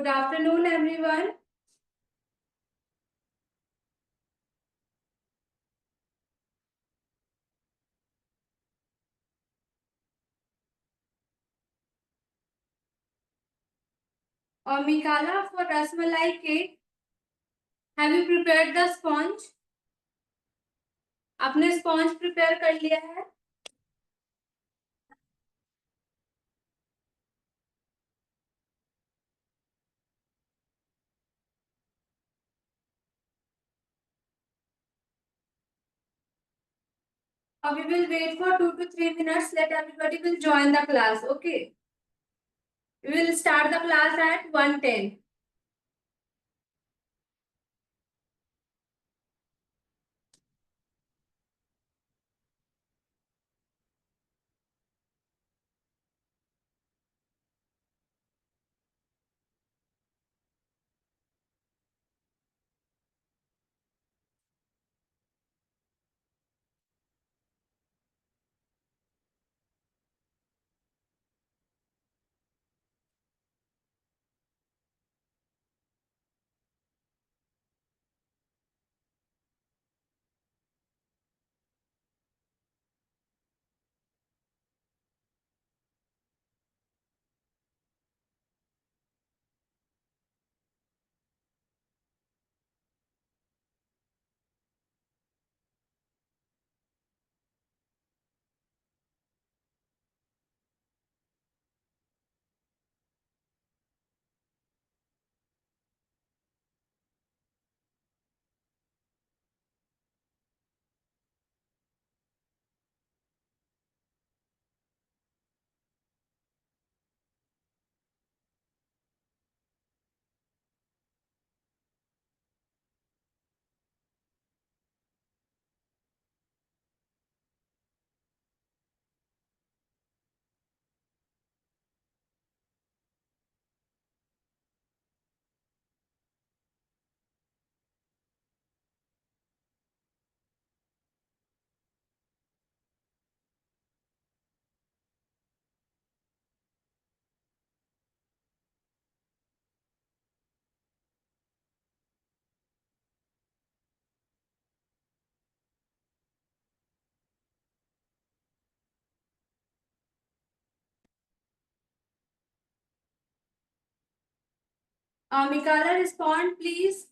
Good afternoon, everyone. Mikala, for rasmalai cake, have you prepared the sponge? आपने sponge prepare कर लिया है? We will wait for 2 to 3 minutes. Let everybody will join the class. Okay. We will start the class at 1:10. Mikala, respond, please.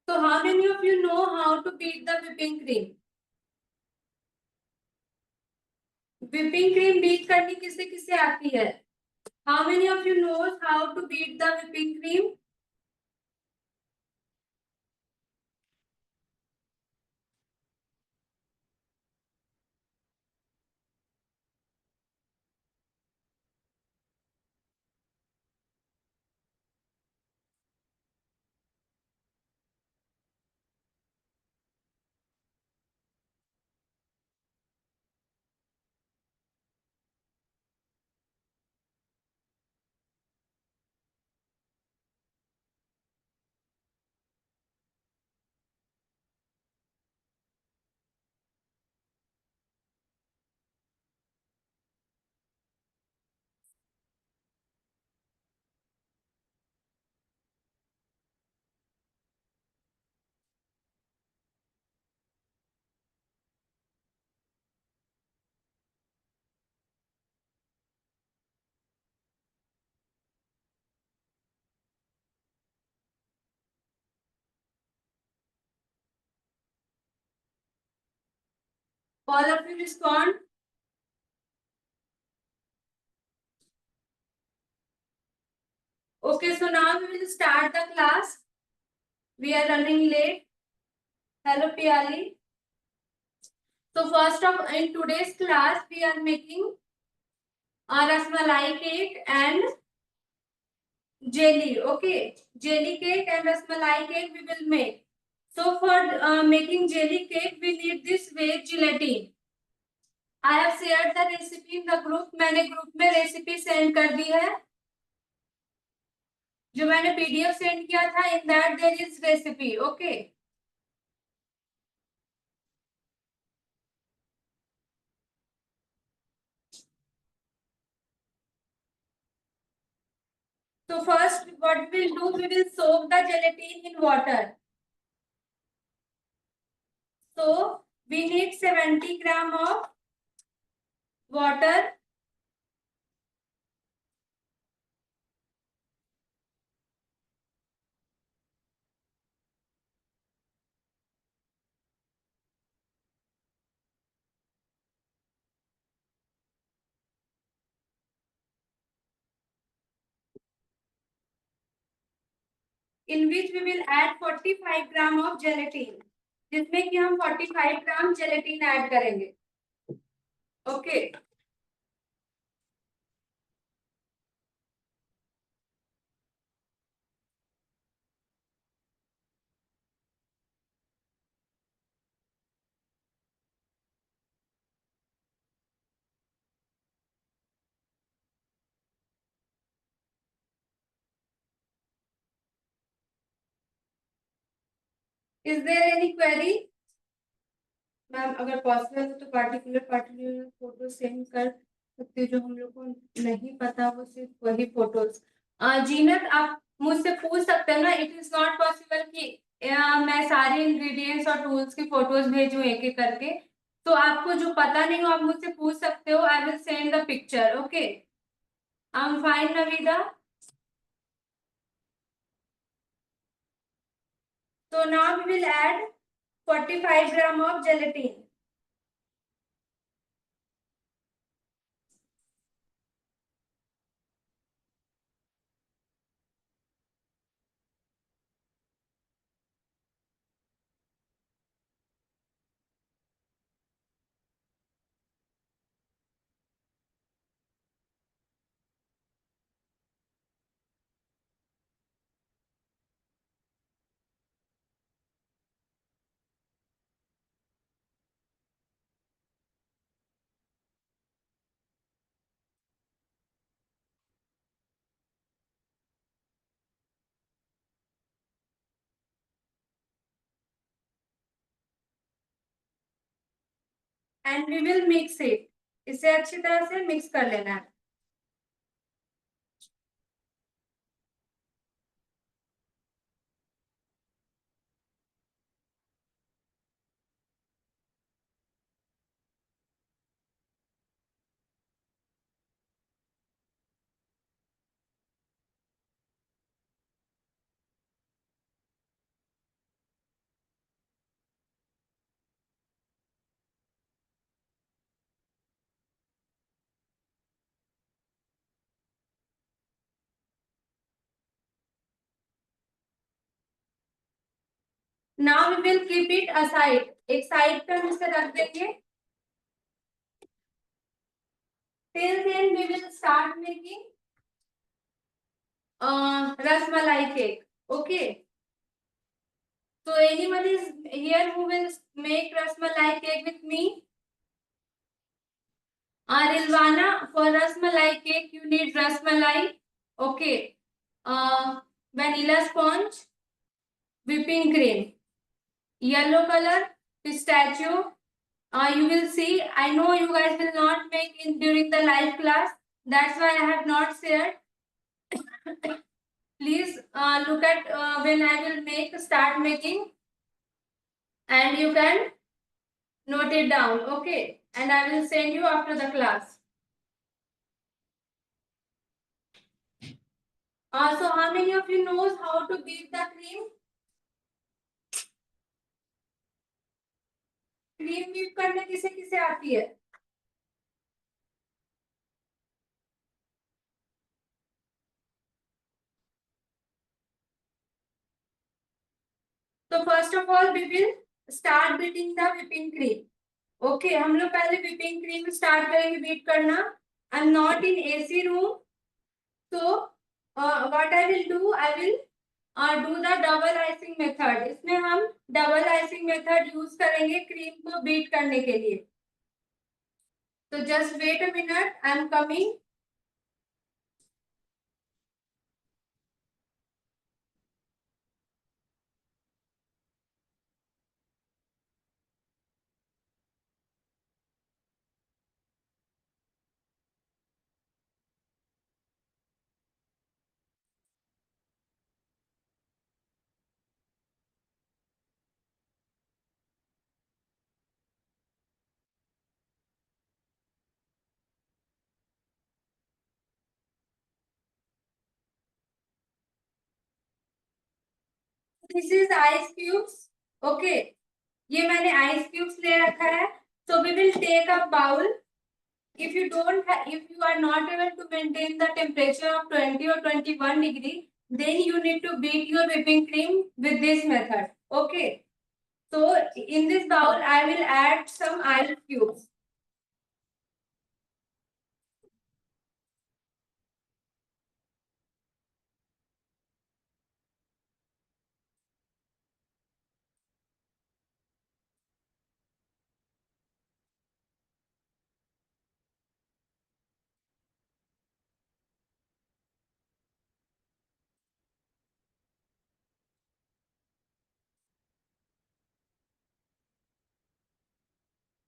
So how many of you know how to beat the whipping cream? Whipping cream beat करनी किसे किसे आती है? How many of you knows how to beat the whipping cream? All of you respond. Okay, so now we will start the class. We are running late. Hello, Piali. So first of in today's class, we are making a rasmalai cake and jelly. Okay, jelly cake and rasmalai cake we will make. So for making jelly cake, we need this veg gelatin. I have shared the recipe in the group. मैंने group में recipe send कर दी है. जो मैंने PDF send किया था, in that there is recipe. Okay, so first what we will do, we will soak the gelatin in water. So we need 70 gram of water. In which we will add 45 gram of gelatin. जिसमें कि हम 45 gram gelatin add करेंगे. Okay, is there any query? Ma'am अगर possible है तो particular photo send कर सकते हो, जो हम लोग को नहीं पता वो सिर्फ वही फोटोज. जीनत, आप मुझसे पूछ सकते हैं ना. इट इज नॉट पॉसिबल कि मैं सारे इंग्रेडिएंट्स और टूल्स की फोटोज भेजूं एक एक करके. तो आपको जो पता नहीं हो आप मुझसे पूछ सकते हो. I will send the picture. Okay, I am fine Naveeda. So now we will add 45 gram of gelatin. And we will mix it. इसे अच्छी तरह से मिक्स कर लेना है. Now we will keep it aside. एक साइड पे हम इसे रख देंगे. Till then we will start making rasmalai cake. Okay. So anyone is here who will make rasmalai cake with me? Rilvana, for rasmalai cake you need rasmalai. Okay. Vanilla sponge, whipping cream, yellow color, pistachio. You will see. I know you guys will not make in during the live class. That's why I have not shared. Please look at when I will make. Start making, and you can note it down. Okay, and I will send you after the class. So how many of you knows how to beat the cream? Cream whip करने किसे किसे आती है? तो first of all we will start beating the whipping cream. Okay, हम लोग पहले whipping cream start करेंगे बीट करना। I am not in AC room, तो what I will do, I will do the double icing method. इसमें हम double icing method use करेंगे cream को बीट करने के लिए। तो just wait a minute, I am coming. This is ice cubes. Okay, ये मैंने आइस क्यूब्स ले रखा है। So we will take a bowl. If you don't have, if you are not able to maintain the temperature of 20 or 21 degree, then you need to beat your whipping cream with this method. Okay. So in this bowl, I will add some ice cubes.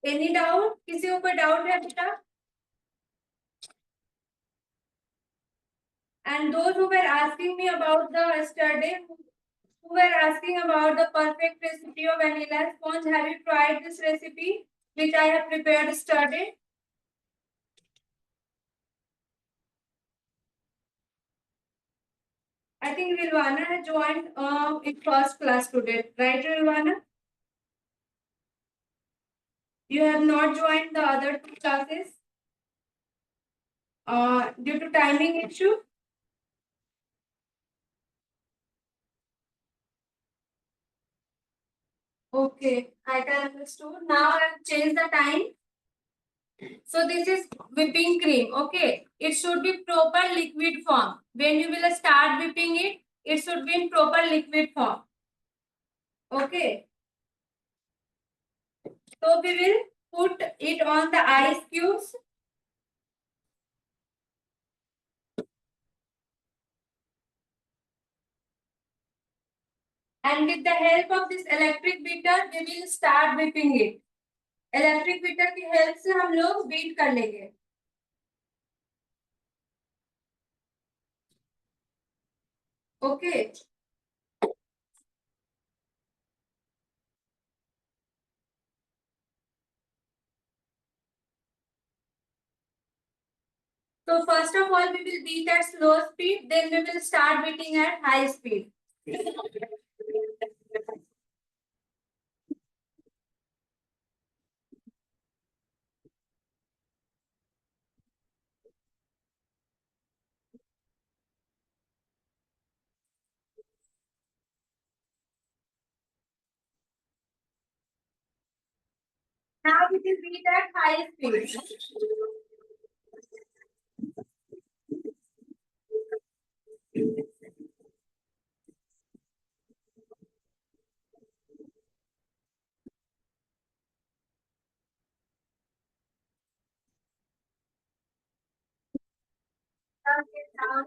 Any doubt? किसी ऊपर doubt है बेटा? And those who were asking me about the yesterday, who were asking about the perfect recipe of vanilla sponge, have you tried this recipe which I have prepared yesterday? I think Rilwana has joined in first class today, right, Rilwana? You have not joined the other two classes due to timing issue. Okay, I can understood. Now I have changed the time. So this is whipping cream. Okay, it should be proper liquid form. When you will start whipping it, it should be in proper liquid form. Okay, so we will put it on the ice cubes. And with the help of this electric beater, we will start whipping it. Electric beater की help से हम लोग beat कर लेंगे। Okay, so first of all we will beat at slow speed, then we will start beating at high speed. Now we will beat at high speed. Now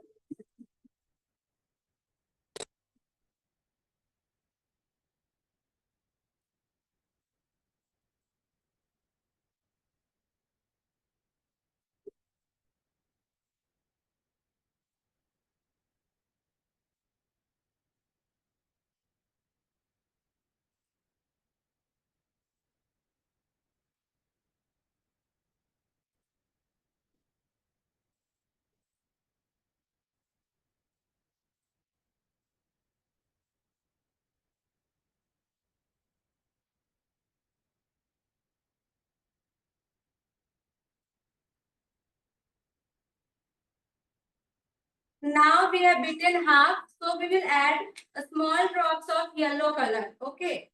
Now we have beaten half, so we will add a small drops of yellow color. Okay,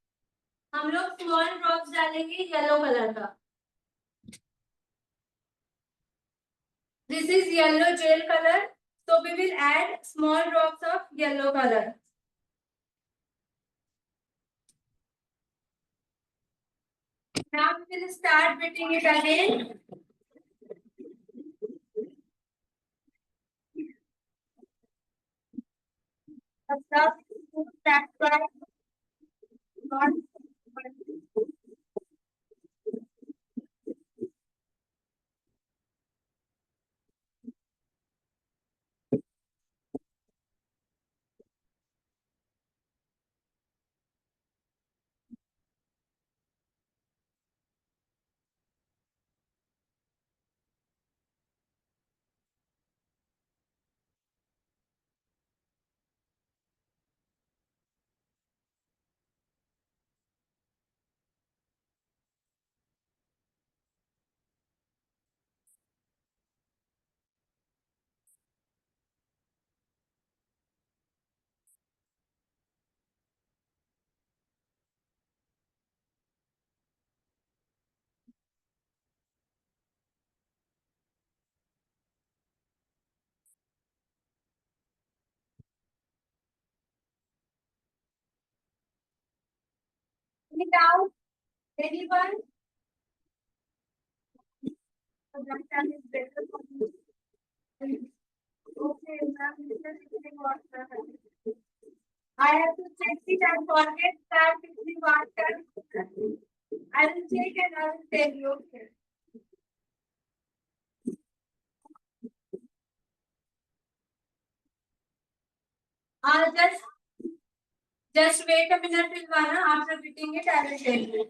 हम लोग small drops डालेंगे yellow color का. This is yellow gel color, so we will add small drops of yellow color. Now we will start beating it again. The stuff that not. Any doubt? Anyone? So that time is better for you. Okay, ma'am, this is something what I have to check it and forget that if we want that. I will check and I will tell you. Okay. Just wait a minute, Silvana. After beating it, I will tell you.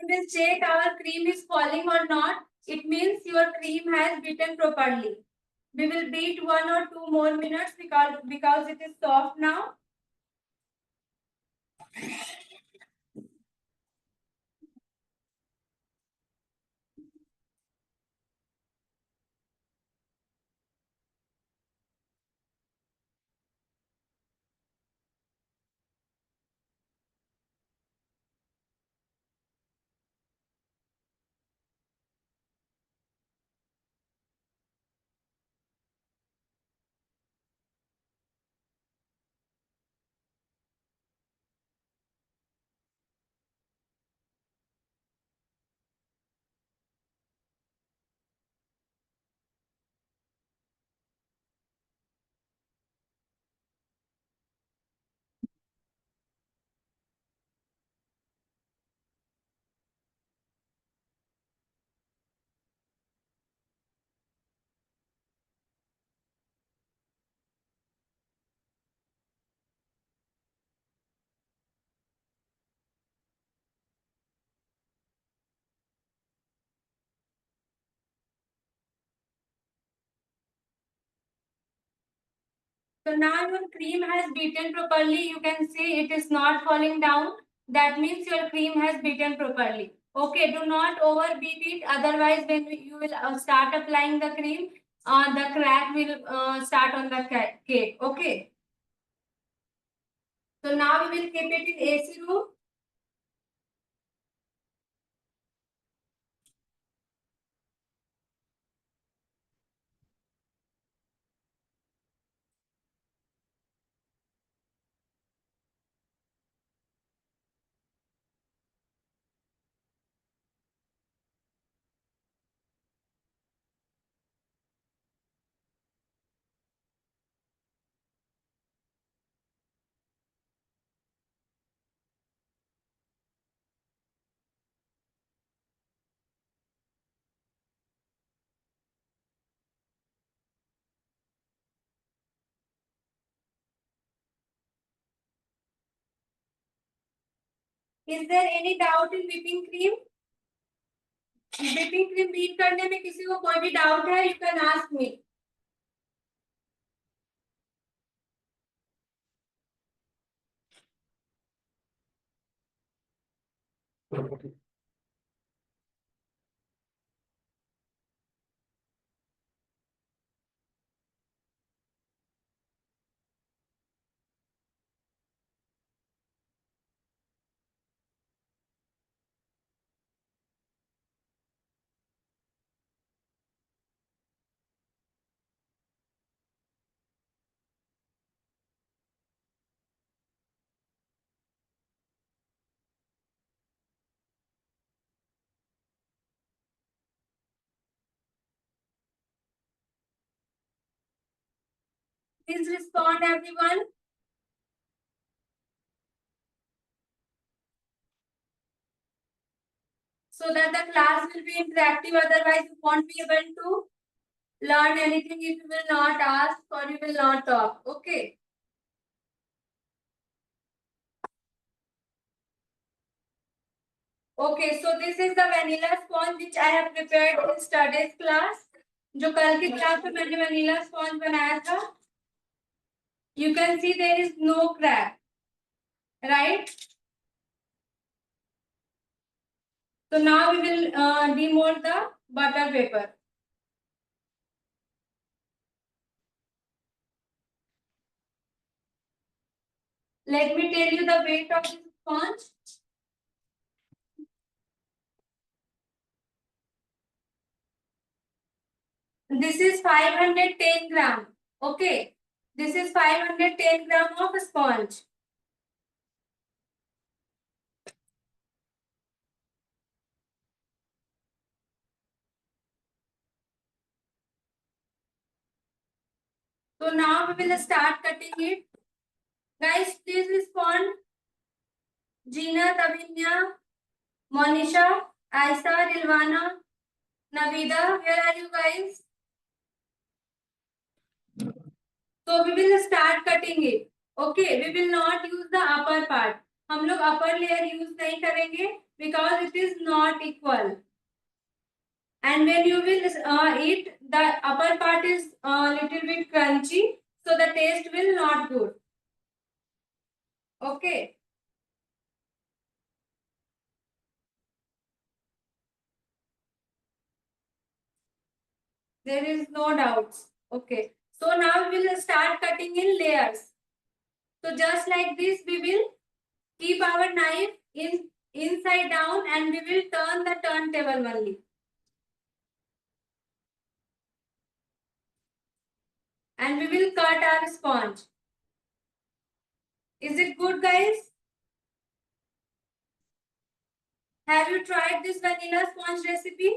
We will check our cream is falling or not. It means your cream has beaten properly. We will beat 1 or 2 more minutes because it is soft now. So now your cream has beaten properly. You can see it is not falling down. That means your cream has beaten properly. Okay, do not overbeat it. Otherwise, when you will start applying the cream, the crack will start on the cake. Okay. So now we will keep it in AC room. Is there any doubt in whipping cream? whipping cream beat करने में किसी को कोई भी doubt है? You can ask me. Please respond, everyone. So that the class will be interactive. Otherwise, you won't be able to learn anything if you will not ask or you will not talk. Okay. Okay. So this is the vanilla sponge which I have prepared in yesterday's class. जो कल की class में मैंने vanilla sponge बनाया था. You can see there is no crack, right? So now we will demold the butter paper. Let me tell you the weight of this sponge. This is 510 gram. Okay. This is 510 gram of sponge. So now we will start cutting it. Guys, please respond. Gina, Tavinya, Monisha, Aisa, Rilwana, Navida, where are you guys? So we will start cutting it. Okay, we will not use the upper part. हम लोग upper layer use नहीं करेंगे because it is not equal. And when you will eat, the upper part is little bit crunchy, so the taste will not good. Okay. There is no doubts. Okay. So now we will start cutting in layers. So just like this, we will keep our knife inside down and we will turn the turntable only. And we will cut our sponge. Is it good, guys? Have you tried this vanilla sponge recipe?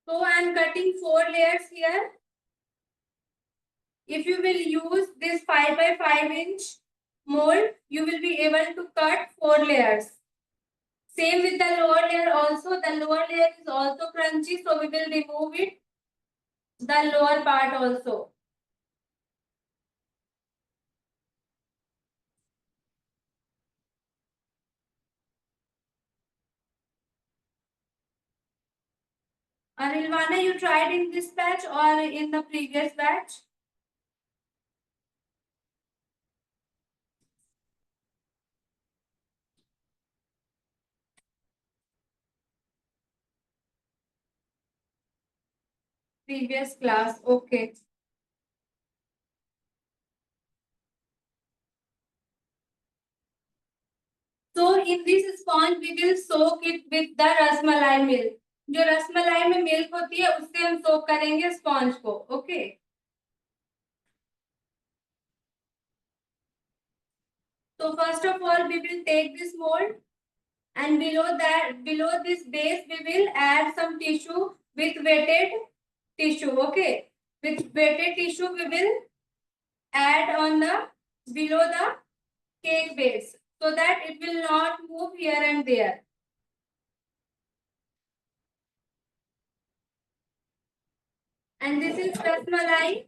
So I am cutting 4 layers here. If you will use this 5 by 5 inch mold, you will be able to cut 4 layers. Same with the lower layer also. The lower layer is also crunchy, so we will remove it. The lower part also. Arilvana, you tried in this batch or in the previous batch? Previous class, okay. So in this sponge, we will soak it with the rasmalai milk. जो रसमलाई में milk होती है उससे हम सोक करेंगे sponge को. Okay. So first of all, we will take this mold and below this base, we will add some tissue with wetted tissue. Okay. With wetted tissue, we will add on the below the cake base. so that it will not move here and there. And this is rasmalai.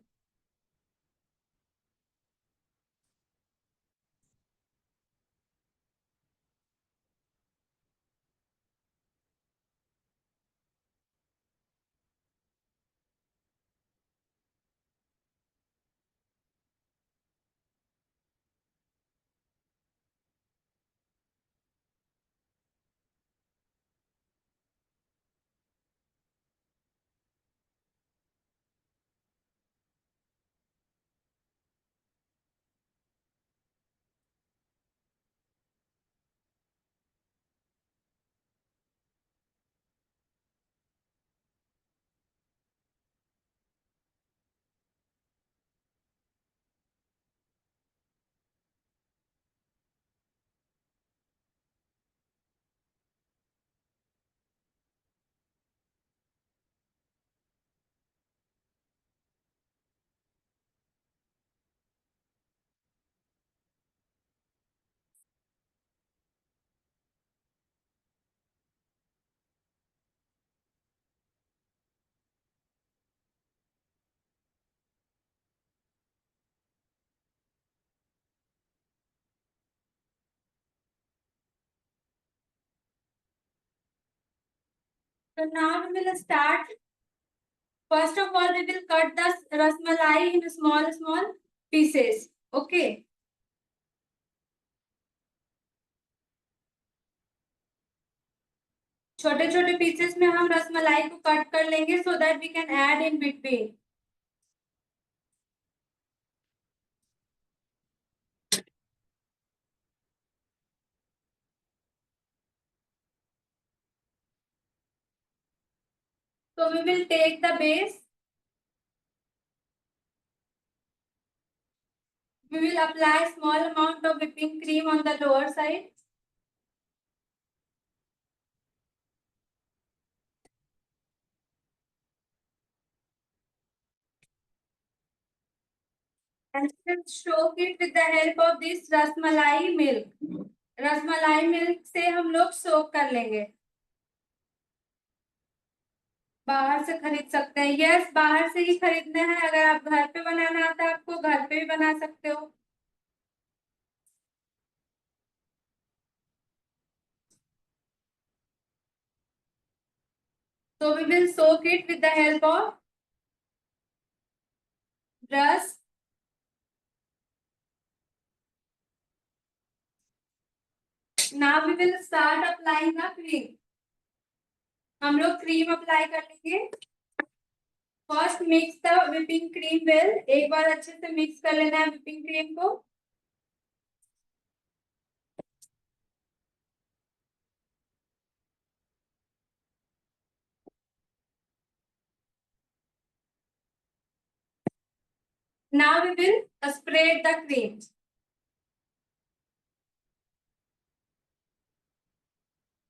So now we will start. First of all, we will cut the rasmalai in small pieces. Okay. छोटे छोटे pieces में हम रसमलाई को cut कर लेंगे so that we can add in between. So we will take the base. We will apply small amount of whipping cream on the lower side. And we will soak it with the help of this rasmalai milk. Rasmalai milk से हम लोग सोक कर लेंगे. बाहर से खरीद सकते हैं. यस, बाहर से ही खरीदना है. अगर आप घर पे बनाना आता है आपको, घर पे भी बना सकते हो. So we will soak it with the help of brush. Now we will start applying the cream. हम लोग क्रीम अप्लाई कर लेंगे. First mix the whipping cream well. एक बार अच्छे से मिक्स कर लेना है whipping cream को. Now we will spread the cream.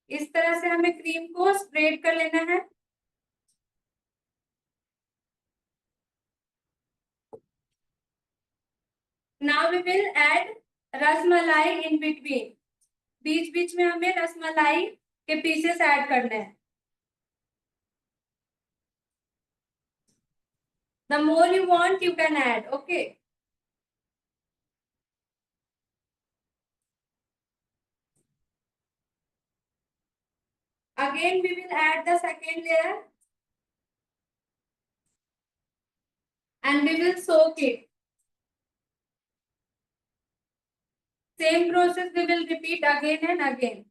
इस तरह से हमें क्रीम को स्प्रेड कर लेना है. Now we will add rasmalai in between. बीच बीच में हमें रसमलाई के पीसेस ऐड करने हैं. The more you want, you can add. Okay. Again, we will add the second layer. And we will soak it. Same process we will repeat again and again.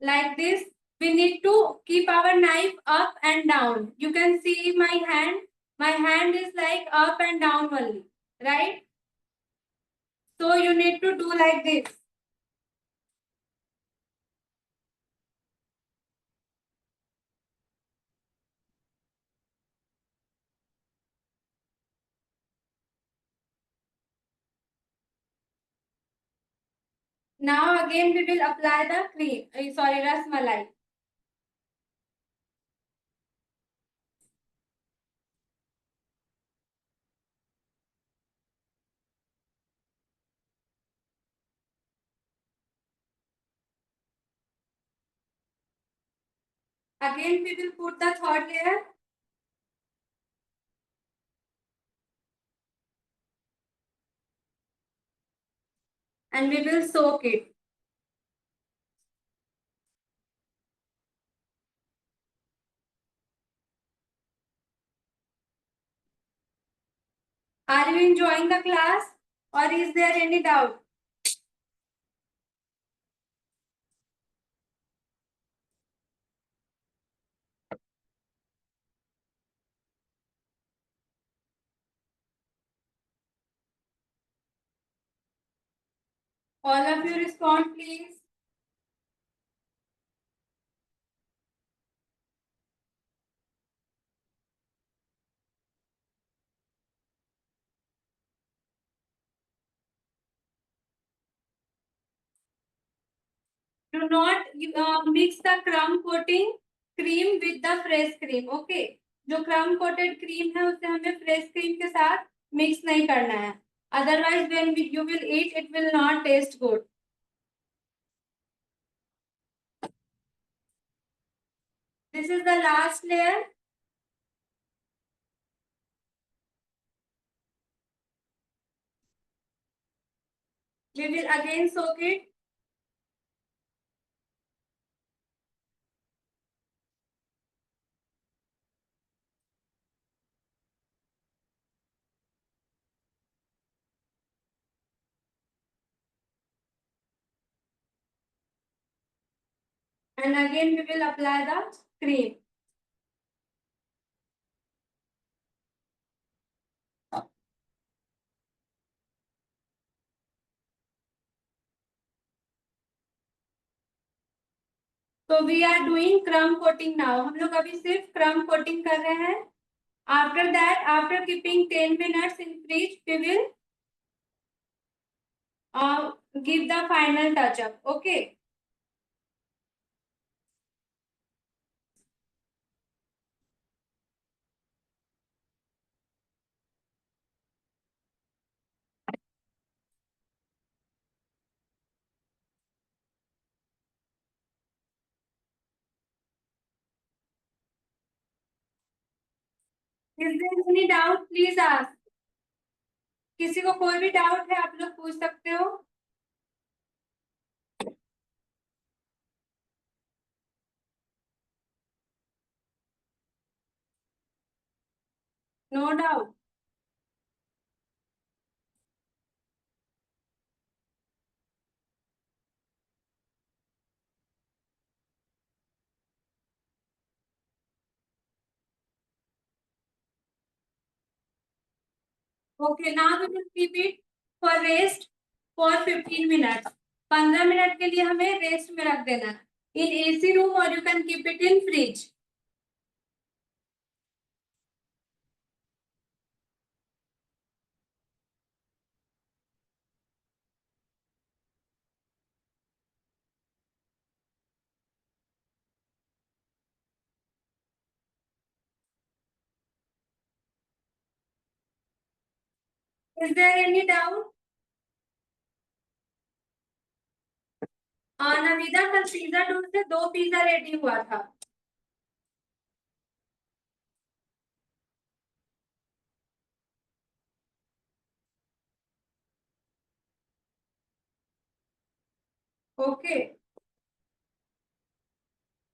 Like this, we need to keep our knife up and down. You can see my hand. My hand is like up and down only, right? So you need to do like this. Now again we will apply the cream. Sorry, ras malai. Again we will put the third layer. And we will soak it. Are you enjoying the class or is there any doubt? All of you respond please. Do not mix the crumb coating cream with the fresh cream. Okay, जो crumb coated cream है उसे हमें fresh cream के साथ mix नहीं करना है. Otherwise, when you will eat, it will not taste good. This is the last layer. We will again soak it. And again we will apply the cream. So we are doing crumb coating now. हम लोग अभी सिर्फ crumb coating कर रहे हैं. After that, after keeping 10 minutes in fridge, we will give the final touch up. Okay. Is there any doubt? Please ask. किसी को कोई भी डाउट है आप लोग पूछ सकते हो. No doubt. Okay, now we will keep it for rest for 15 minutes. 15 minute के लिए हमें रेस्ट में रख देना है. In AC room or you can keep it in fridge. Is there any doubt? नविदा कल पिज्जा डोर से 2 पिज्जा रेडी हुआ था. Okay.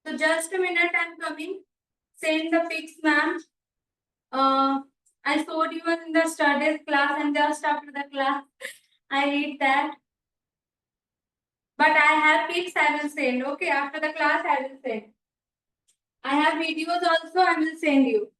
So just a minute, I'm coming. Send the pics, ma'am. I showed you in the studies class and just after the class, I read that. But I have pics I will send. Okay, after the class I will send. I have videos also I will send you.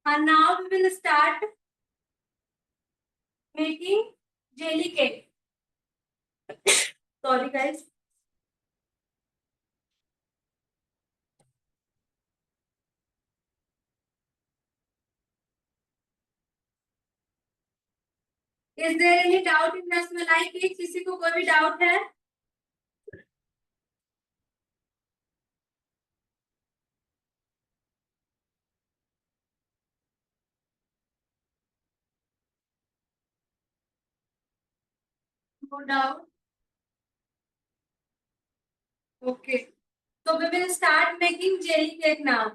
And now we will start making jelly cake. Sorry guys. Is there any doubt in rasmalai cake? किसी को कोई भी doubt है? No doubt. Okay. So we will start making jelly cake now.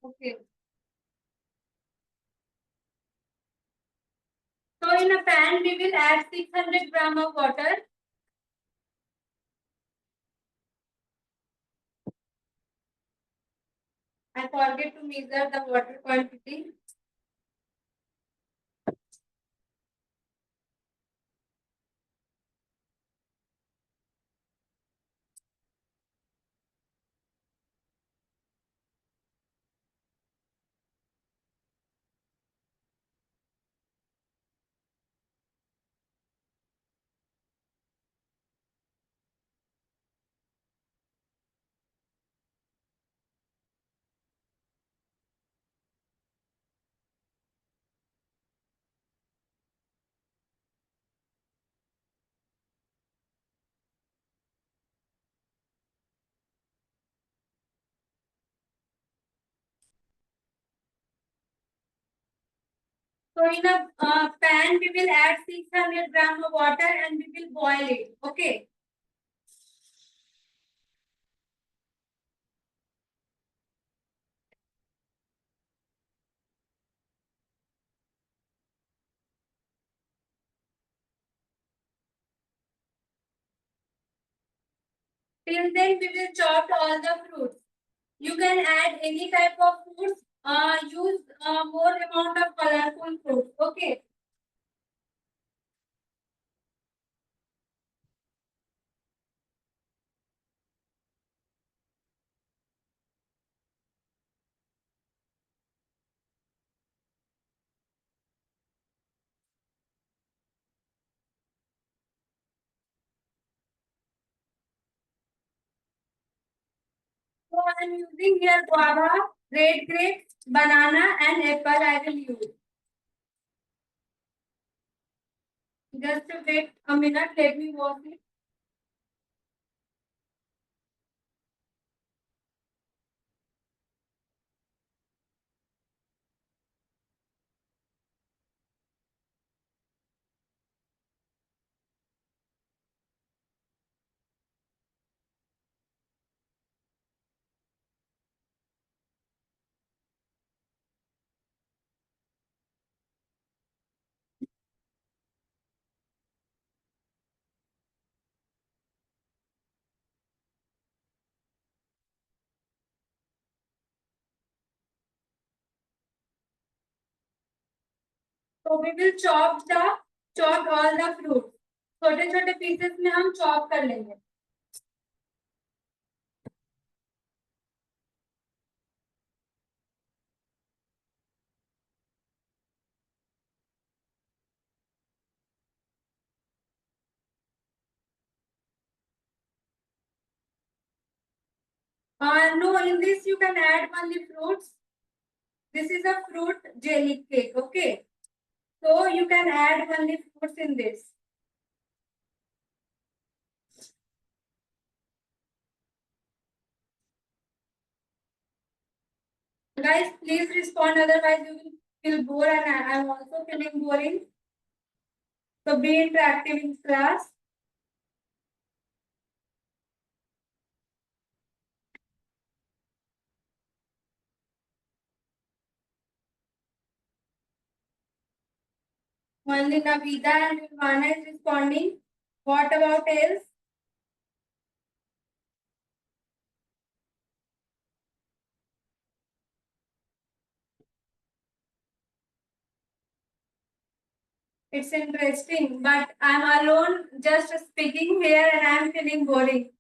Okay. So in a pan we will add 600 gram of water. I forget to measure the water quantity. So in a pan we will add 600 gram of water and we will boil it. Okay. Till then we will chop all the fruits. You can add any type of fruits. Use more amount of colorful fruits. Okay. So I am using here guava, red grapes, banana, and apple. I will use. Just wait a minute. Let me wash it. So we will chop all the fruits. छोटे छोटे pieces में हम chop कर लेंगे. No, in this you can add only fruits. This is a fruit jelly cake. Okay. So you can add only fruits in this. Guys, please respond, otherwise you will feel bored and I am also feeling boring. So be interactive in class. Only Navida and Nirvana is responding. What about else? It's interesting, but I'm alone just speaking here and I'm feeling boring.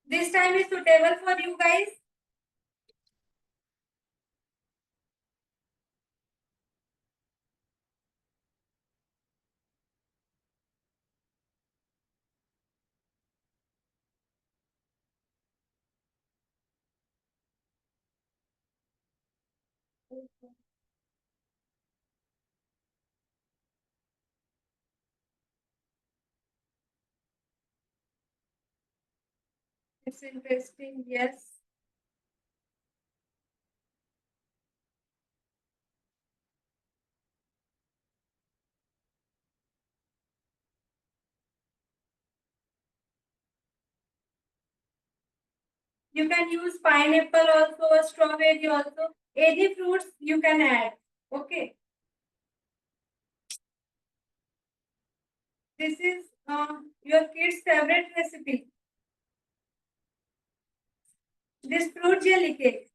This time is suitable for you guys. It's interesting, yes. You can use pineapple also, strawberry also. Any fruits you can add. Okay. This is your kid's favorite recipe. This fruit jelly cake.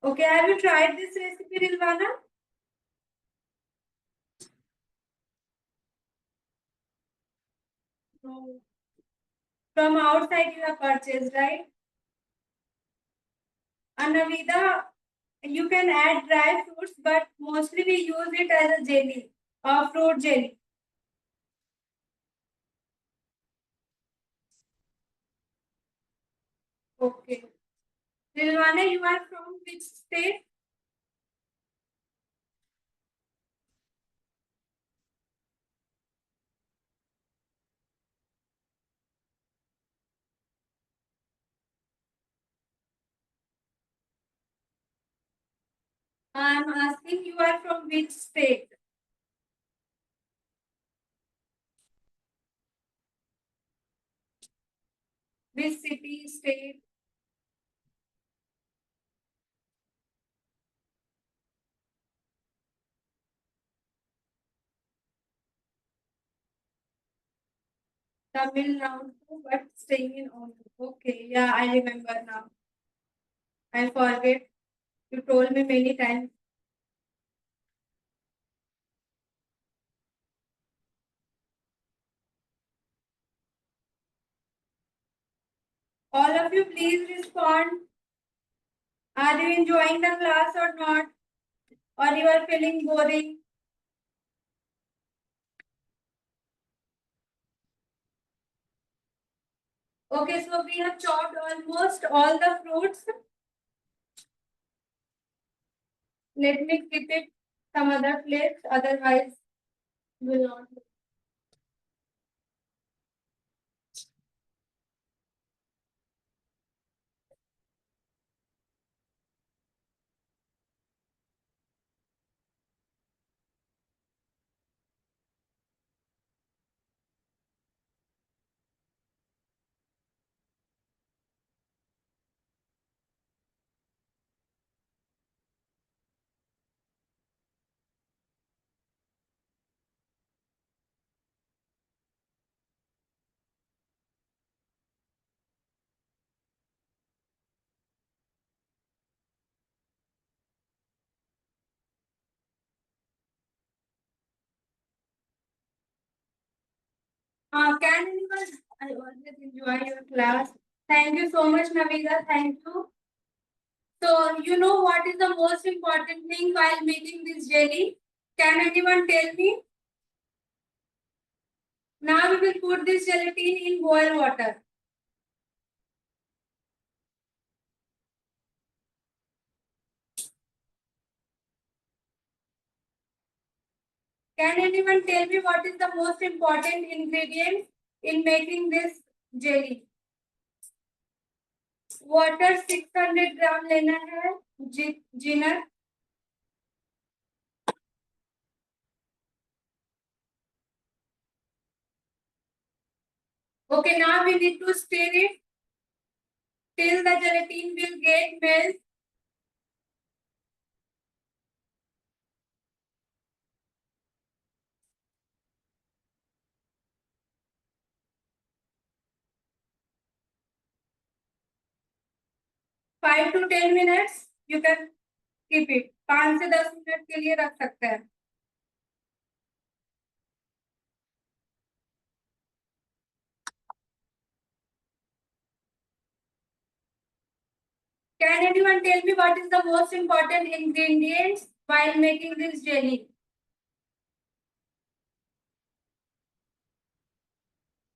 Okay, have you tried this recipe, Rilvana? No. From outside you have purchased, right? And Navida, you can add dry fruits, but mostly we use it as a jelly, fruit jelly. Okay. Rilvana, you are from which state? I'm asking you are from which state? Which city, state? Tamil Nadu, but staying in Andhra. Okay, yeah, I remember now. I forget. You told me many times. All of you, please respond. Are you enjoying the class or not? Or you are feeling boring? Okay, so we have chopped almost all the fruits. Let me keep it some other place, otherwise will not. Can anyone? I always enjoy your class. Thank you so much, Navida. Thank you. So, you know what is the most important thing while making this jelly? Can anyone tell me? Now we will put this gelatin in boil water. Can anyone tell me what is the most important ingredient in making this jelly? Water 600 ग्राम लेना है zener. Okay, now we need to stir it till the gelatin will get melt. 5 to 10 minutes you can keep it. 5 से 10 minute के लिए रख सकते हैं. Can anyone tell me what is the most important ingredients while making this jelly?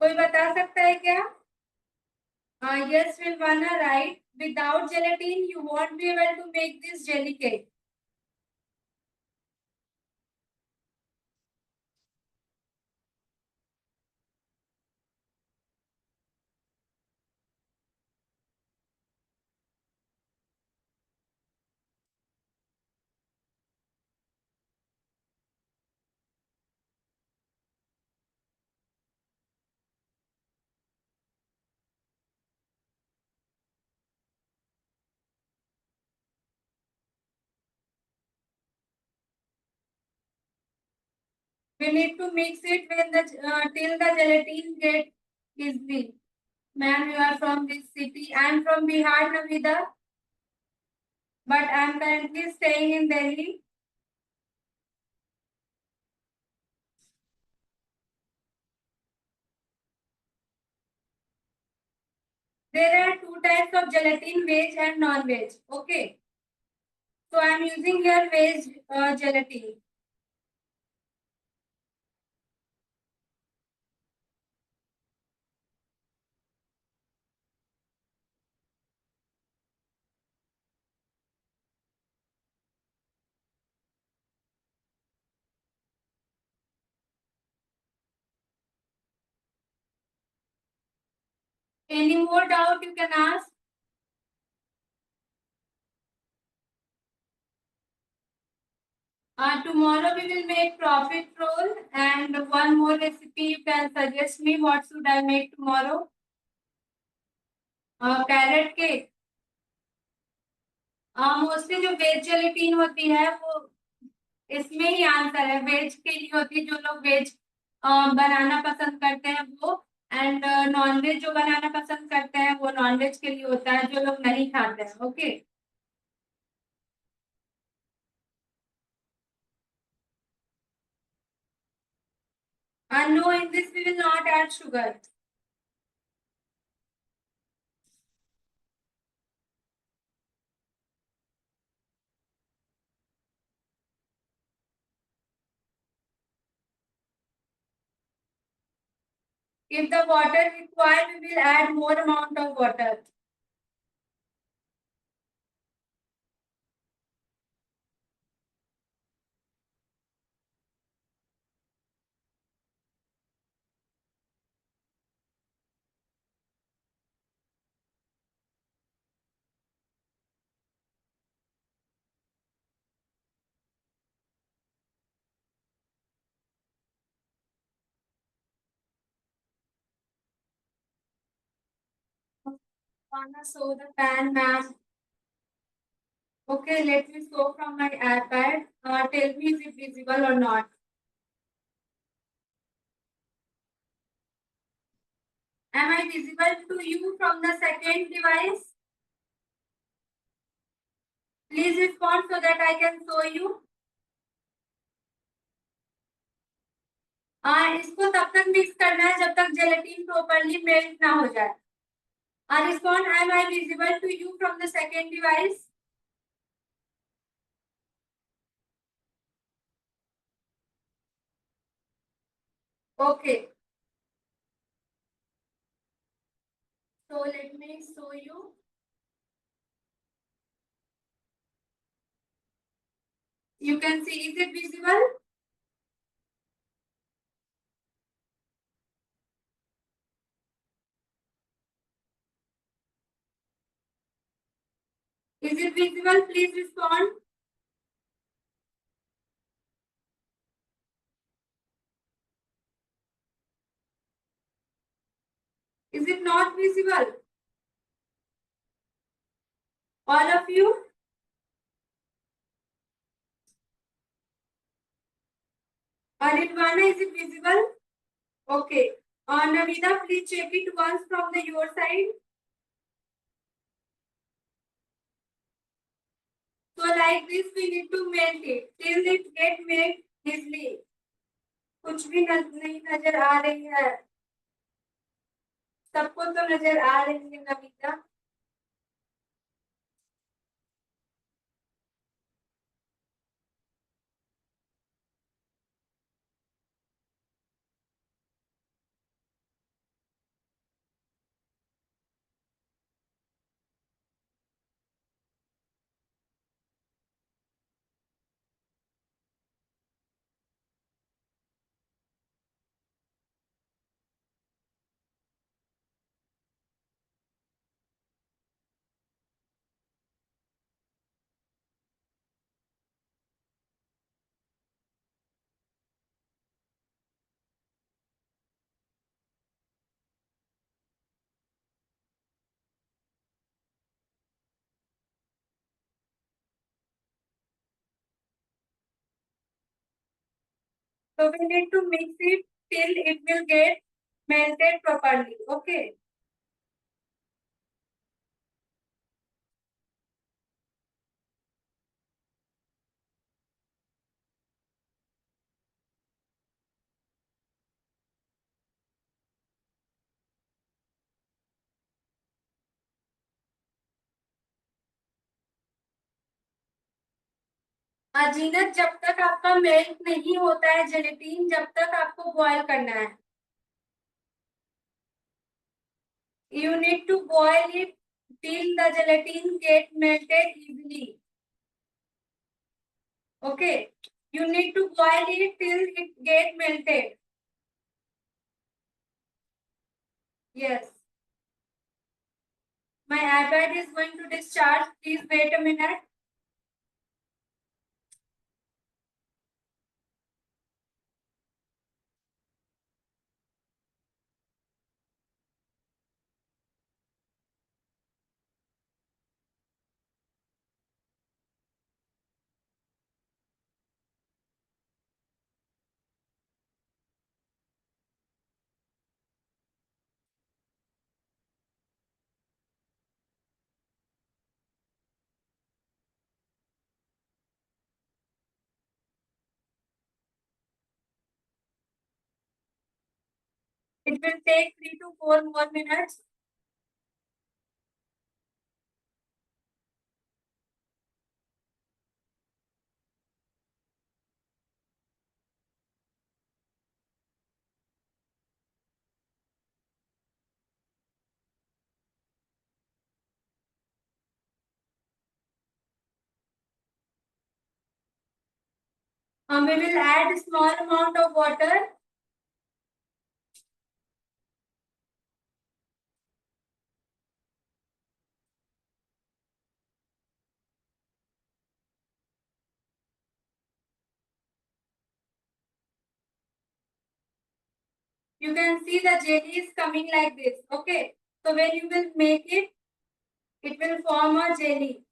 कोई बता सकता है क्या? Yes, Vilvana, right. Without gelatin, you won't be able to make this jelly cake. We need to mix it when the till the gelatin get easily. Ma'am, you are from this city. I am from Bihar, Navida, but I am currently staying in Delhi. There are two types of gelatin, veg and non-veg. Okay. So I am using here veg gelatin. Any more doubt you can ask? Tomorrow we will make profit roll and one more recipe you can suggest me. What should I make tomorrow? Carrot cake. Mostly जो veg gelatin होती है वो इसमें ही answer है. Veg के लिए होती है जो लोग वेज बनाना पसंद करते हैं वो, एंड नॉन वेज जो बनाना पसंद करते हैं वो नॉन वेज के लिए होता है जो लोग नहीं खाते हैं. Okay. No, in this we will not add sugar. If the water required, we will add more amount of water. Wanna show the pan, ma'am? Okay, let me show from my iPad. Tell me is it visible or not. Am I visible to you from the second device? Please respond so that I can show you. इसको तब तक mix करना है जब तक gelatin properly melt ना हो जाए. Respond. Am I visible to you from the second device? Okay. So let me show you. You can see, is it visible? Is it visible? Please respond. Is it not visible? All of you? Ridwana, is it visible? Okay. Navida, please check it once from the your side. So like this we need to melt it till it get melt easily. कुछ भी नहीं नजर आ रही है, सबको तो नजर आ रही है Namita. So we need to mix it till it will get melted properly. Okay. जीनत, जब तक आपका मेल्ट नहीं होता है जेलेटिन, जब तक आपको बॉयल करना है। You need to boil it till the gelatin get melted easily. Okay. You need to boil it till it get melted. Yes. My iPad is going to discharge. Please wait a minute. It will take 3 to 4 more minutes. We will add a small amount of water. You can see the jelly is coming like this. Okay. So when you will make it, it will form a jelly.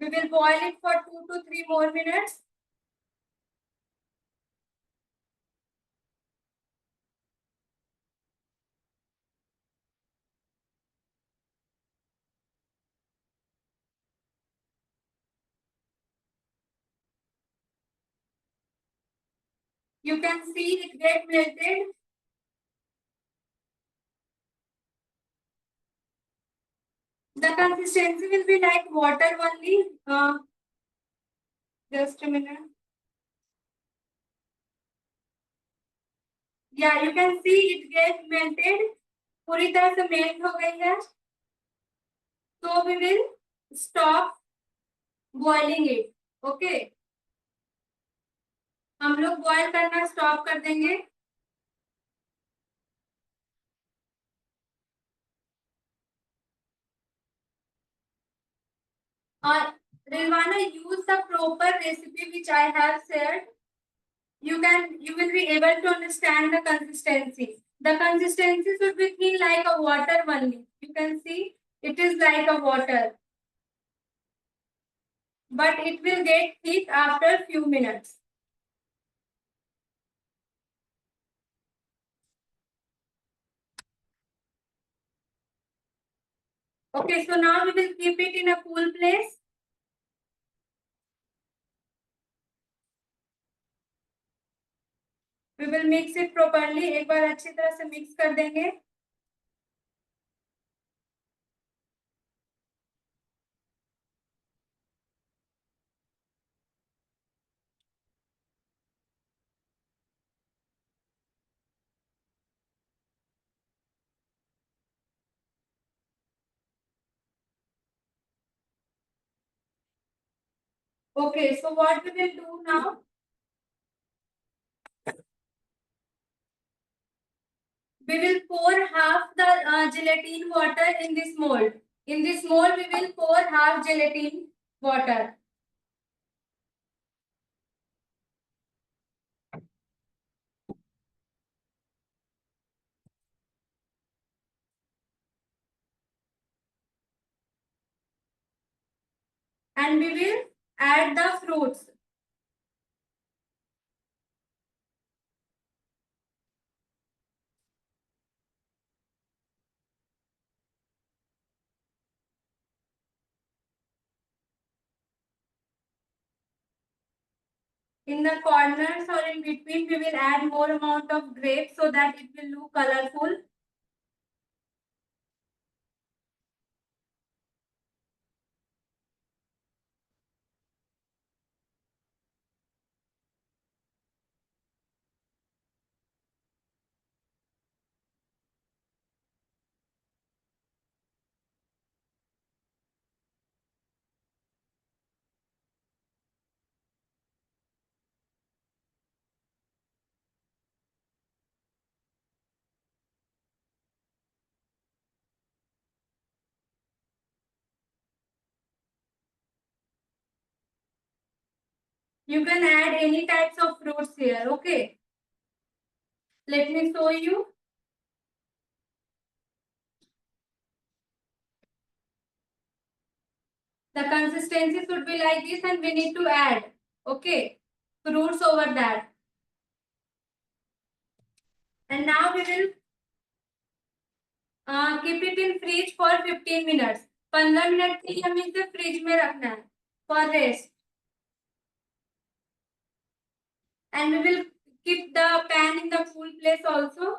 We will boil it for 2 to 3 more minutes. You can see it get melted. The consistency will be like water only. Just a minute. Yeah, you can see it get melted. पूरी तरह से melt हो गई है. So we will stop boiling it. Okay. हम लोग boil करना stop कर देंगे. Rilvana, use the proper recipe which I have shared. You will be able to understand the consistency. The consistency should be thin like a water only. You can see it is like a water, but it will get thick after few minutes. Okay, so now we will keep it in a cool place. We will mix it properly, एक बार अच्छी तरह से mix कर देंगे। Okay, so what we will do now? We will pour half the gelatin water in this mold. In this mold, we will pour half gelatin water. And we will add the fruits. In the corners or in between, we will add more amount of grapes so that it will look colorful. You can add any types of fruits here. Okay. Let me show you. The consistency should be like this, and we need to add, okay, fruits over that. And now we will keep it in fridge for 15 minutes. 15 minute के लिए हमें इसे fridge में रखना है for rest. And we will keep the pan in the cool place also.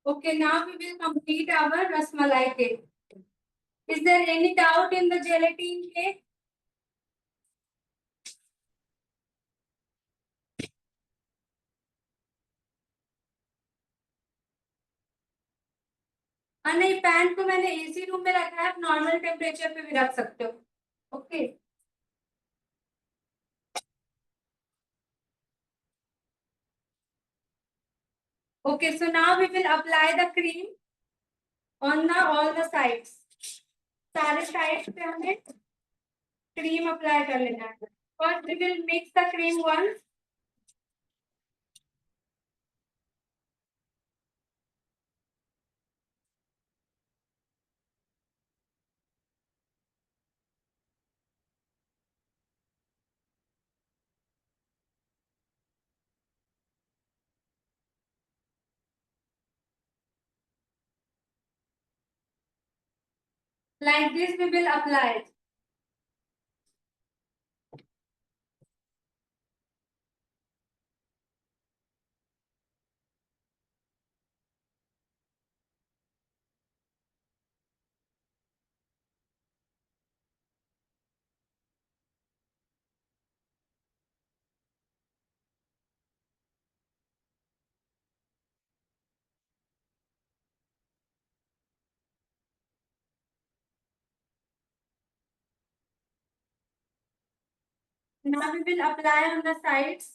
Okay, now we will complete our rasmalai cake. Is there any doubt in the gelatin cake? नहीं, pan को मैंने AC room में रखा है, आप normal temperature पे भी रख सकते हो. Okay. Okay, so now we will apply the cream on the all the sides. सारे sides पे हमें cream apply कर लेना है. First we will mix the cream once. Like this we will apply it. Now we will apply on the sides.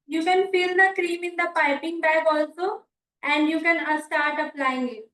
You can fill the cream in the piping bag also, and you can start applying it.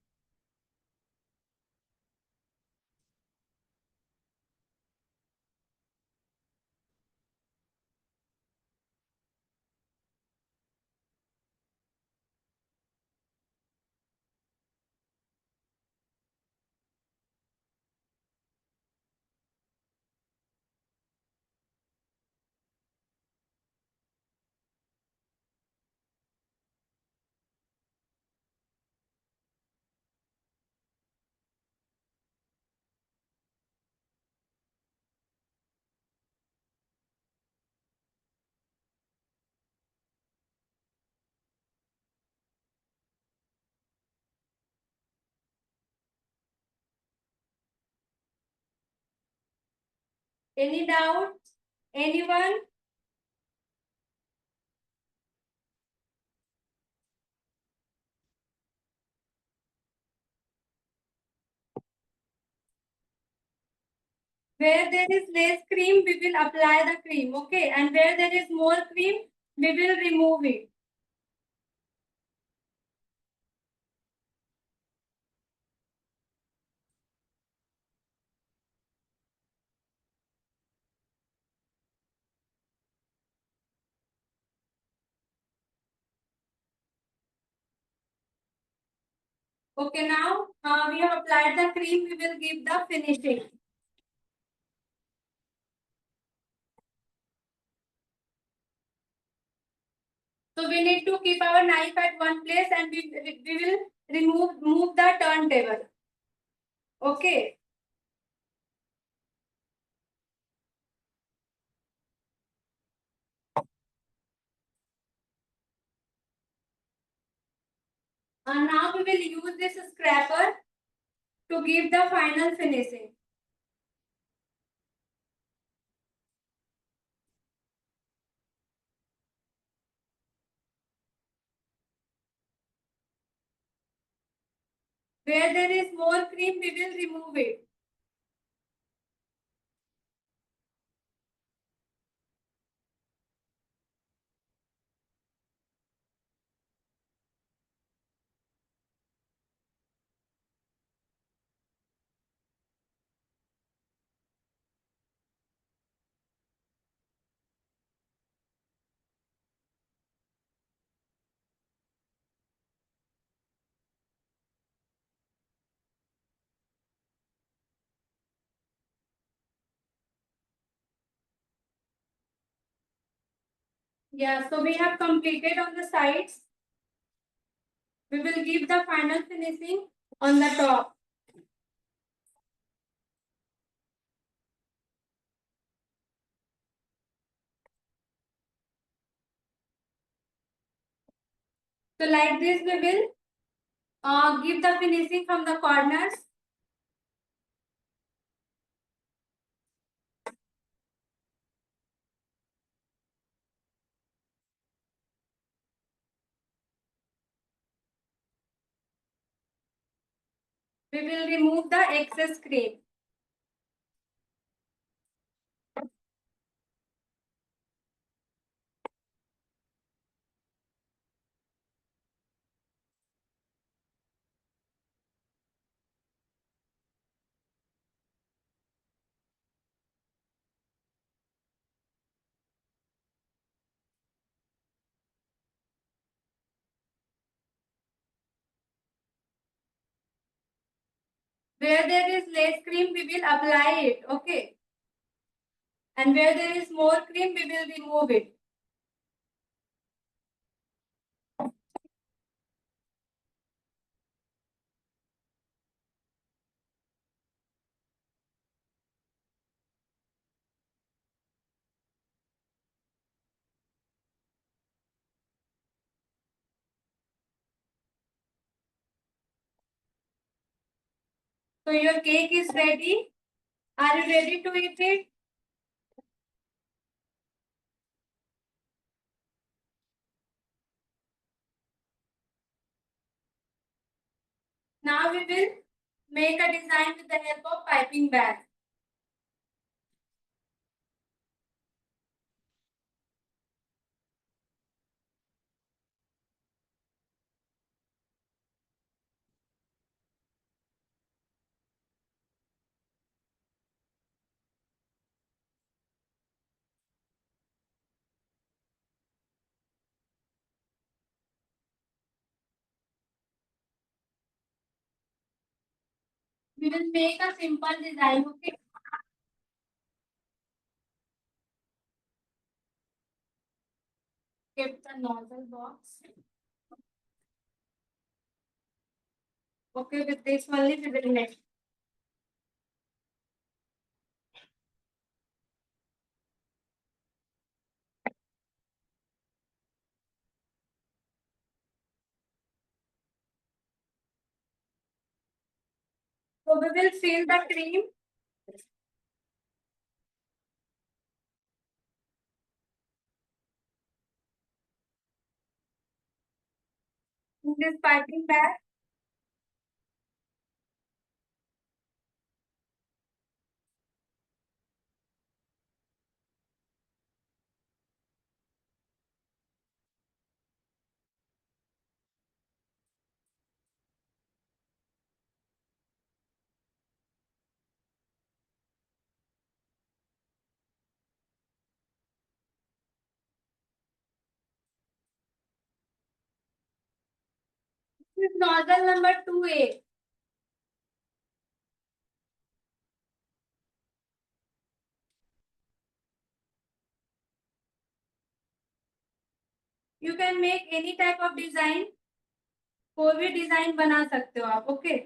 Any doubt? Anyone? Where there is less cream, we will apply the cream, okay? And where there is more cream, we will remove it. Okay, now we have applied the cream, we will give the finishing. So we need to keep our knife at one place and we will move the turntable. Okay. Now we will use this scraper to give the final finishing. Where there is more cream, we will remove it. Yeah, so we have completed on the sides. We will give the final finishing on the top. So like this, we will give the finishing from the corners. We will remove the excess cream. Where there is less cream, we will apply it. Okay. And where there is more cream, we will remove it. So your cake is ready. Are you ready to eat it? Now we will Make a design with the help of piping bag. We will make a simple design, okay? Keep the nozzle box. Okay, with this only we will make. So we will fill the cream. In this piping bag. This is nozzle number 2A. You can make any type of design. कोई भी design बना सकते हो आप, okay?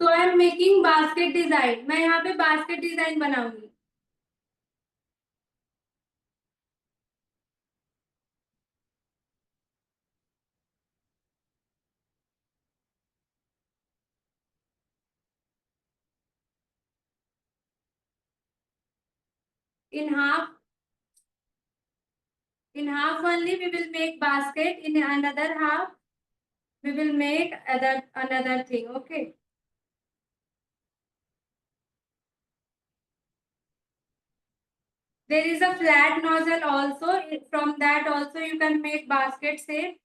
तो I am making basket design. मैं यहाँ पे बास्केट डिजाइन बनाऊंगी. In half only we will make basket. In another half we will make another thing, okay? There is a flat nozzle also. From that also you can make basket shape.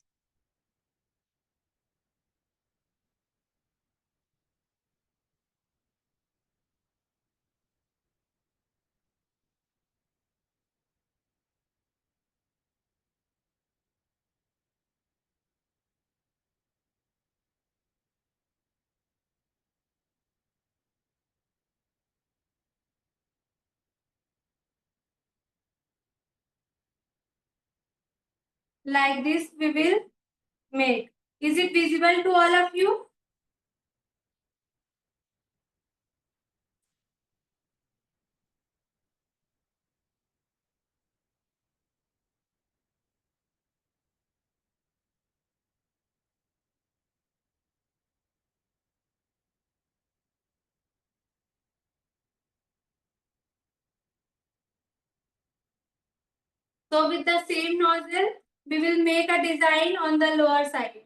Like this we will make. Is it visible to all of you? So with the same nozzle, we will make a design on the lower side.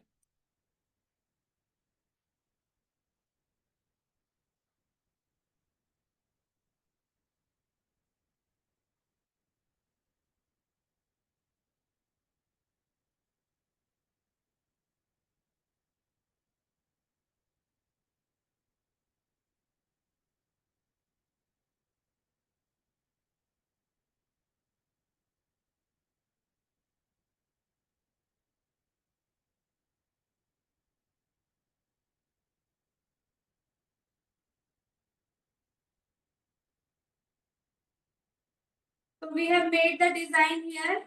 So we have made the design here.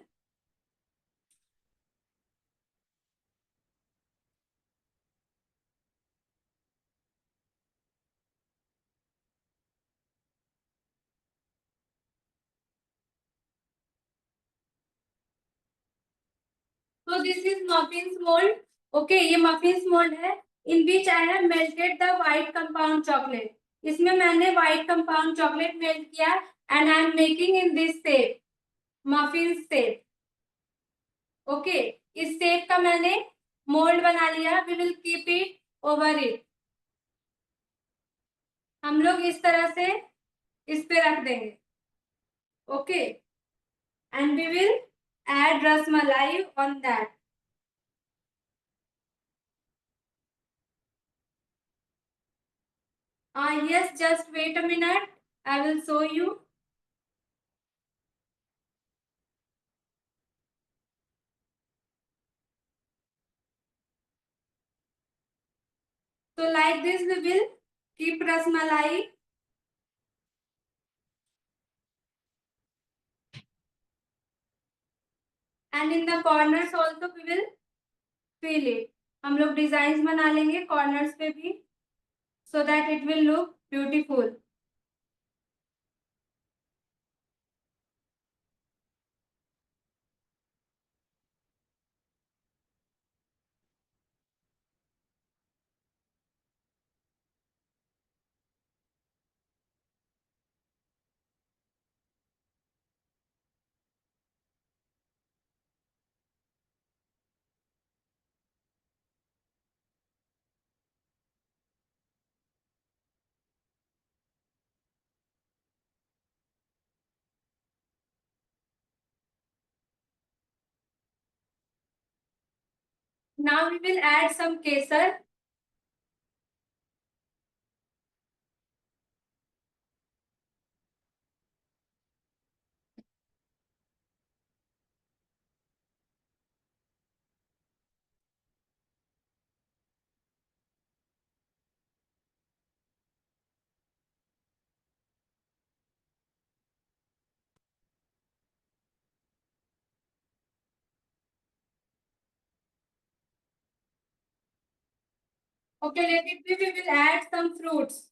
So this is muffins mold. Okay, ये muffins mold है. In which I have melted the white compound chocolate. इसमें मैंने white compound chocolate melt किया. and I am making in this shape, muffin shape. Okay, इस shape का मैंने mould बना लिया. We will keep it over it. हम लोग इस तरह से इस पे रख देंगे. Okay, and we will add rasmalai on that. Yes, just wait a minute. I will show you. So like this we will keep rasmalai. And in the corners also we will fill it. हम लोग design बना लेंगे corners पे भी, so that it will look beautiful. Now we will add some kesar. Okay, let it be. We will add some fruits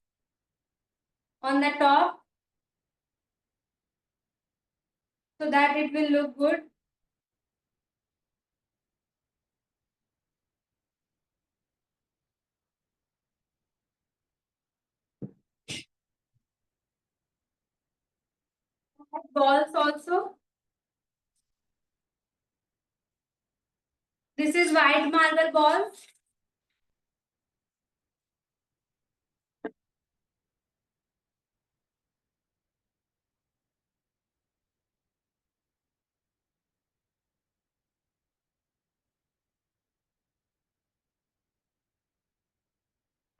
on the top so that it will look good. Balls also. This is white marble balls.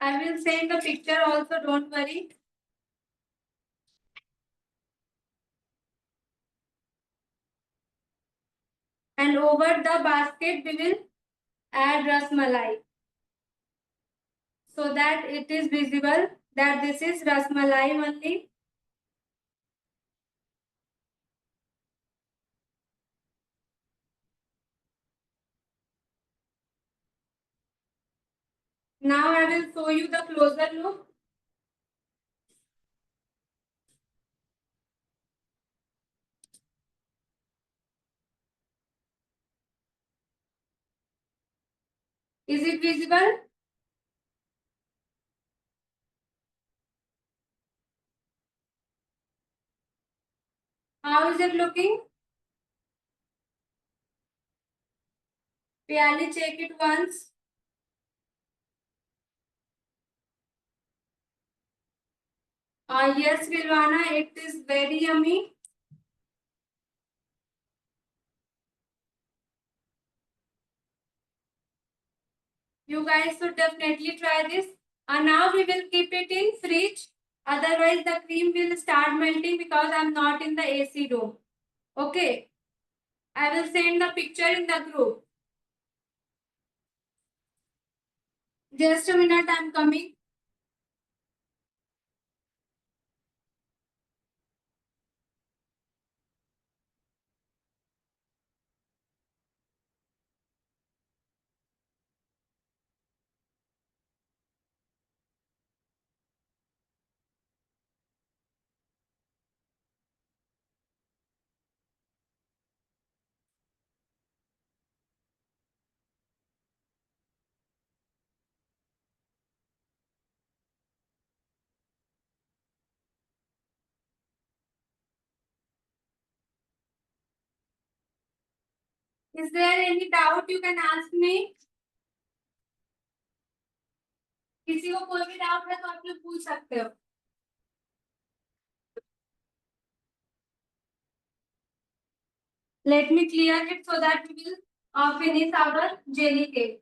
I will send the picture also, don't worry. And over the basket we will add rasmalai so that it is visible that this is rasmalai only. Now I will show you the closer look. Is it visible? How is it looking? Piyali, check it once. Yes, Vilvana, it is very yummy. You guys should definitely try this. And now we will keep it in fridge. Otherwise, the cream will start melting because I'm not in the AC room. Okay. I will send the picture in the group. Just a minute, I'm coming. Is there any doubt you can ask me? किसी को कोई भी doubt है तो आप लोग पूछ सकते हो. Let me clear it so that we will finish our jelly cake.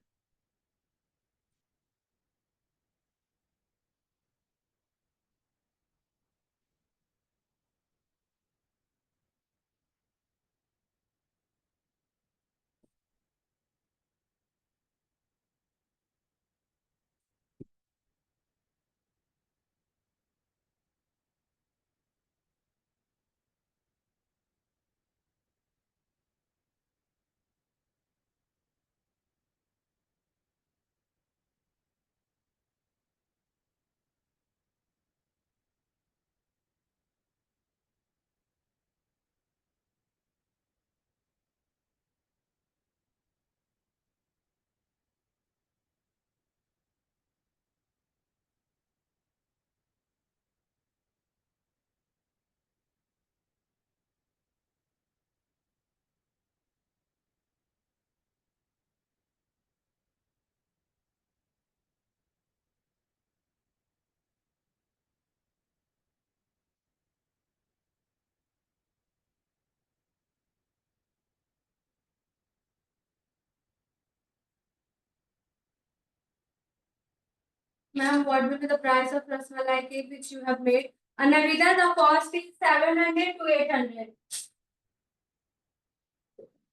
Ma'am, what will be the price of rasmalai cake which you have made? Anavida, the cost is 700 to 800.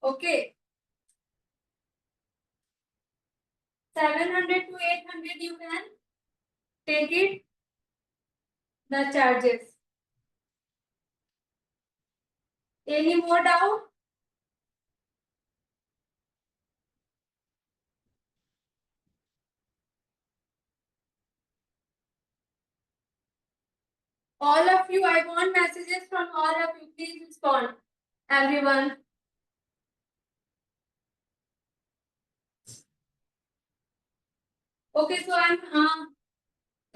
Okay. 700 to 800 you can take it. The charges. Any more doubt? All of you, I want messages from all of you. Please respond. Everyone. Okay, so I'm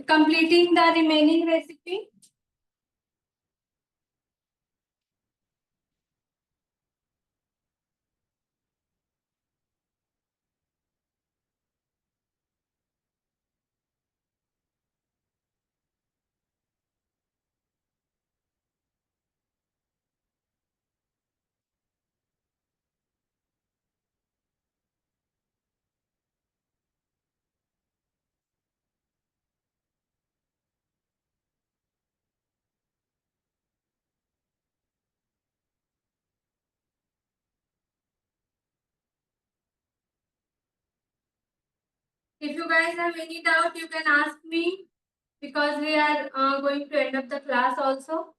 completing the remaining recipe. If you guys have any doubt, you can ask me because we are going to end up the class also.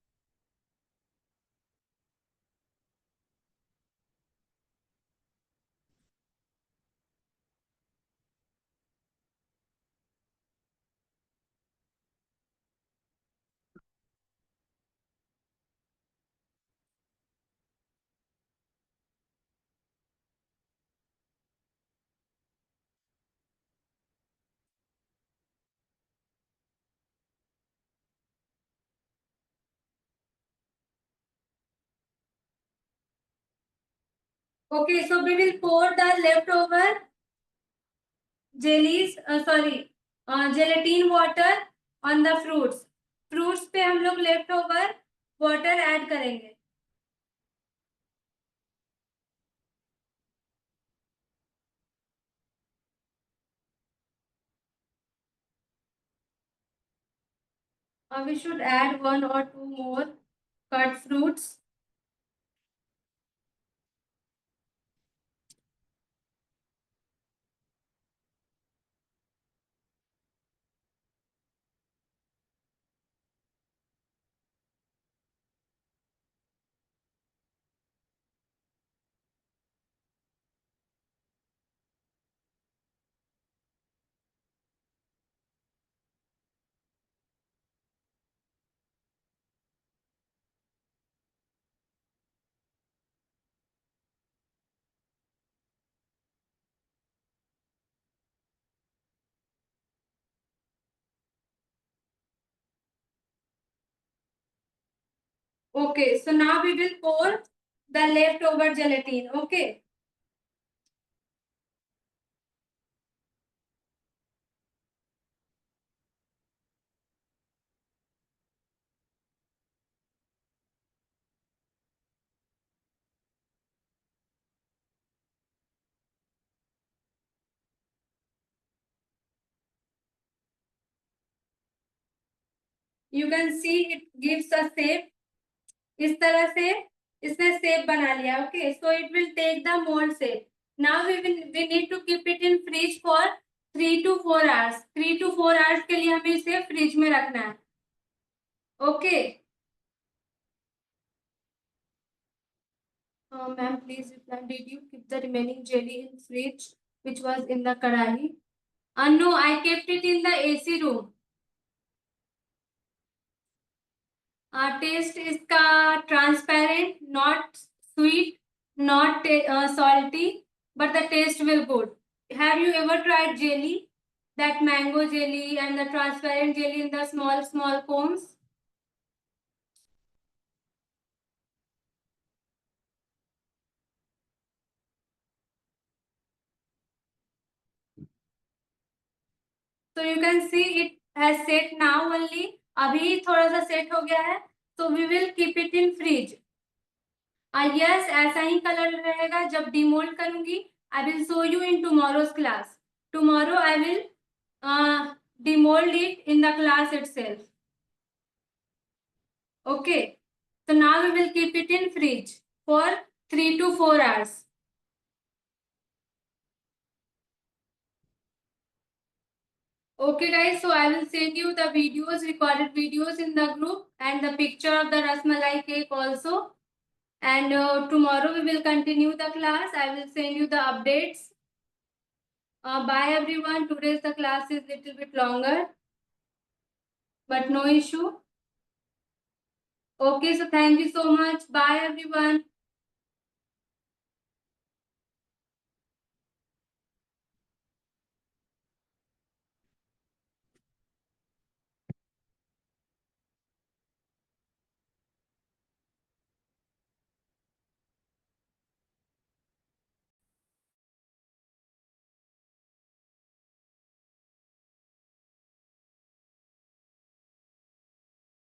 Okay, so we will pour the leftover jellies, gelatin water on the fruits. Fruits पे हम लोग leftover water add करेंगे. We should add 1 or 2 more cut fruits. Okay, so now we will pour the leftover gelatin. Okay. You can see it gives a shape. इस तरह से इसने shape बना लिया. Okay, so it will take the mold shape. Now we need to keep it in fridge for 3 to 4 hours. 3 to 4 hours के लिए हमें इसे फ्रिज में रखना है. Okay. Ma'am, please reply. Did you keep the remaining jelly in fridge, which was in the karahi? No, I kept it in the AC room. Taste इसका transparent, not sweet, not salty, but the taste will good. Have you ever tried jelly? That mango jelly and the transparent jelly in the small cones? So you can see it has set now only. अभी थोड़ा सा set हो गया है. So we will keep it in fridge. Yes, ऐसा ही colour रहेगा जब demold करूंगी. I will show you in tomorrow's class. Tomorrow I will demold it in the class itself. Okay. So now we will keep it in fridge for 3 to 4 hours. Okay guys, so I will send you the videos, recorded videos in the group and the picture of the Rasmalai cake also. And tomorrow we will continue the class. I will send you the updates. Bye everyone. Today's the class is little bit longer, but no issue. Okay, so thank you so much. Bye everyone.